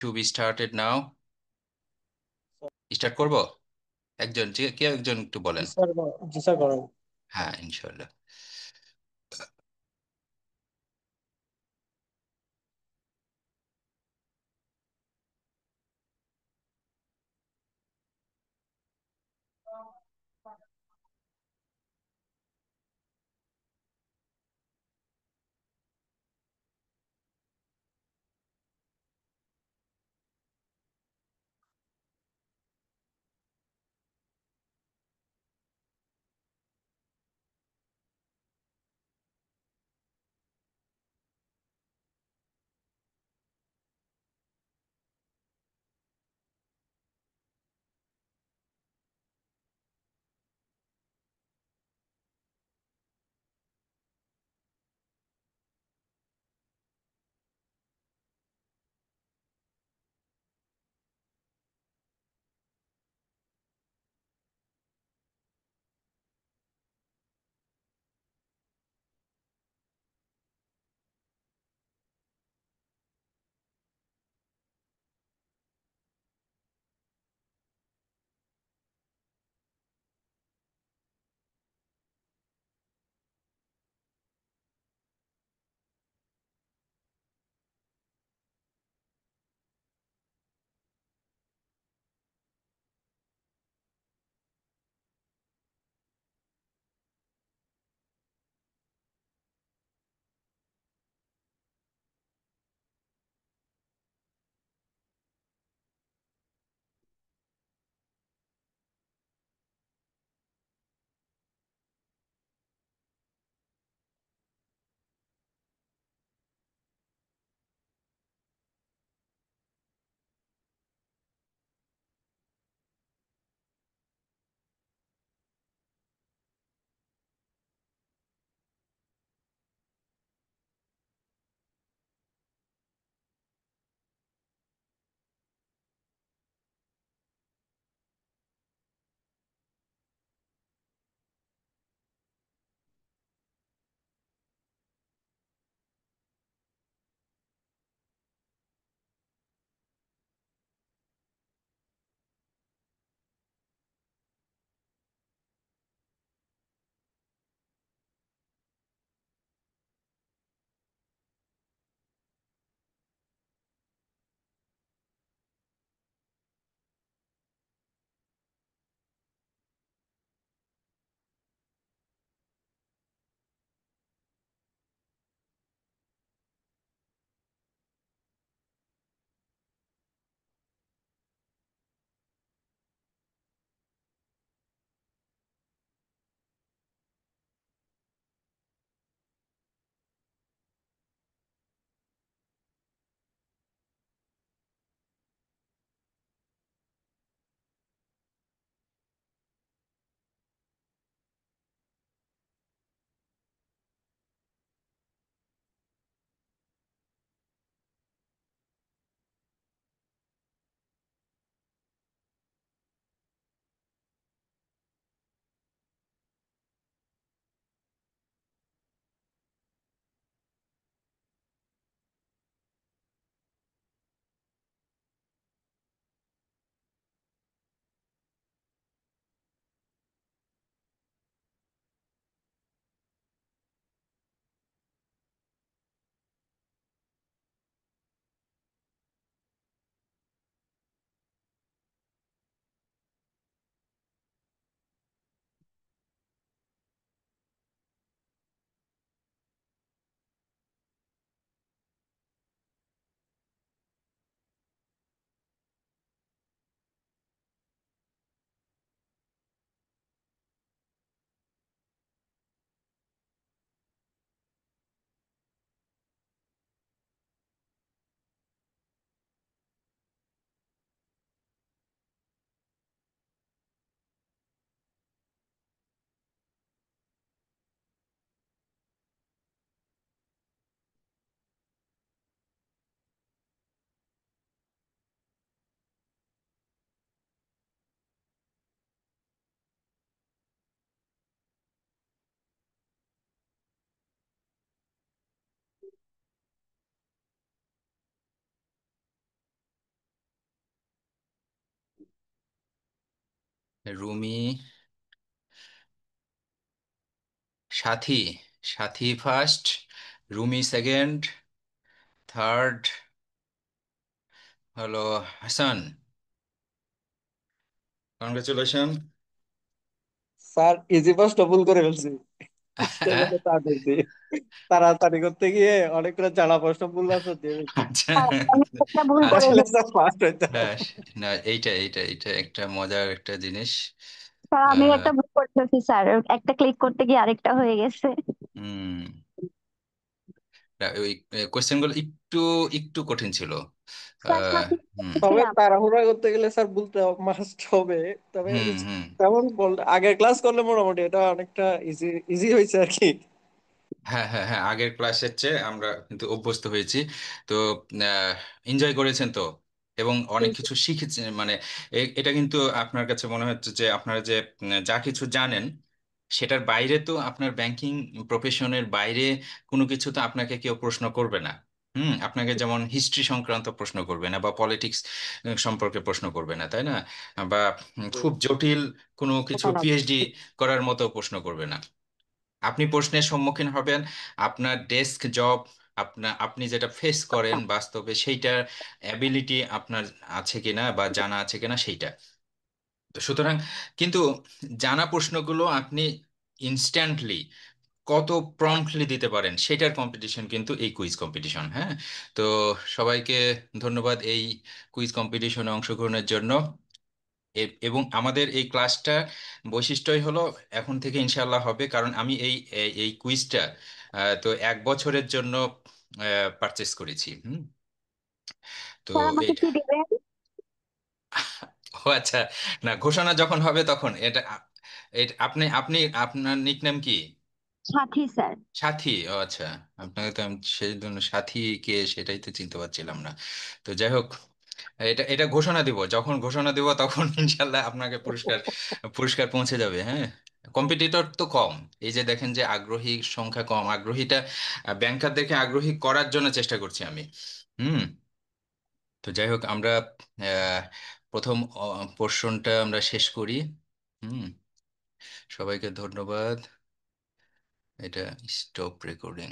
Two be started now. Start করব। একজন কেউ একজন একটু জি বলেন। স্যার, জি স্যার করেন। হ্যাঁ, ইনশাল্লাহ। রুমি, সাথী, সাথী ফার্স্ট, রুমি সেকেন্ড, থার্ড হলো হাসান। কনগ্রেচুলেশন। স্যার ইজি পাসটা ভুল করে ফেলছি, সেই জন্য চাপ দিয়েছি। তাড়াতাড়ি করতে গিয়ে অনেকগুলো জানা প্রশ্ন ভুল আছে দিয়ে ফেলছি। আচ্ছা। আর আমি একটা ভুল করে আচ্ছা। তাহলে ফেলছি। স্যার ফার্স্ট হইতাম। হ্যাঁ, না, এইটা একটা মজার একটা জিনিস। স্যার আমি আহ, একটা ভুল করে ফেলছি স্যার, একটা ক্লিক করতে গিয়ে আরেকটা হয়ে গেছে। হুম, ওই কোশ্চেন গুলো একটু একটু কঠিন ছিল। স্যার আহ, সাথে হুম তবে ছিলাম। তাড়াহুড়া করতে গেলে স্যার ভুলতে মাস্ট হবে। তবে হুম হুম। তেমন আগের ক্লাস করলে মোটামুটি এটা অনেকটা ইজি ইজি হয়েছে আর কি। হ্যাঁ হ্যাঁ হ্যাঁ, আগের ক্লাসের চেয়ে আমরা কিন্তু অভ্যস্ত হয়েছি। তো এনজয় করেছেন তো, এবং অনেক কিছু শিখেছেন মানে এটা কিন্তু আপনার কাছে মনে হচ্ছে যে আপনারা যে যা কিছু জানেন সেটার বাইরে তো আপনার ব্যাংকিং প্রফেশনের বাইরে কোনো কিছু তো আপনাকে কেউ প্রশ্ন করবে না। আপনাকে যেমন হিস্ট্রি সংক্রান্ত প্রশ্ন করবে না, বা পলিটিক্স সম্পর্কে প্রশ্ন করবে না, তাই না? বা খুব জটিল কোনো কিছু পিএইচডি করার মতো প্রশ্ন করবে না। আপনি প্রশ্নের সম্মুখীন হবেন আপনার ডেস্ক জব, আপনি যেটা ফেস করেন বাস্তবে সেইটার অ্যাবিলিটি আপনার আছে কিনা বা জানা আছে কিনা সেইটা। তো সুতরাং কিন্তু জানা প্রশ্নগুলো আপনি ইনস্ট্যান্টলি কত প্রম্পটলি দিতে পারেন সেটার কম্পিটিশন কিন্তু এই কুইজ কম্পিটিশন। হ্যাঁ, তো সবাইকে ধন্যবাদ এই কুইজ কম্পিটিশনে অংশগ্রহণের জন্য। এবং আমাদের এই ক্লাসটা বৈশিষ্ট্যই হলো এখন থেকে ইনশাল্লাহ হবে, কারণ আমি এই এই এই কুইজটা তো 1 বছরের জন্য পারচেস করেছি। তো স্যার আমাকে এইটা, কি দিবেন? ও আচ্ছা, না ঘোষণা যখন হবে তখন এটা এটা আপনি আপনি আপনার নিকনেম কি? সাথী স্যার। সাথী, ও আচ্ছা। আপনাকে তো আমি সেই জন্য সাথী কে সেটাই তো চিনতে পারছিলাম না। তো যাই হোক, এটা এটা ঘোষণা দিব, যখন ঘোষণা দিব তখন ইনশাল্লাহ আপনাকে পুরস্কার পুরস্কার পৌঁছে যাবে। হ্যাঁ, কম্পিটিটর তো কম, এই যে দেখেন যে আগ্রহী সংখ্যা কম, আগ্রহীটা ব্যাংকারদেরকে আগ্রহী করার জন্য চেষ্টা করছি আমি। হুম। তো যাই হোক, আমরা আহ, প্রথম পোর্শনটা আমরা শেষ করি। হুম, সবাইকে ধন্যবাদ। এটা স্টপ রেকর্ডিং।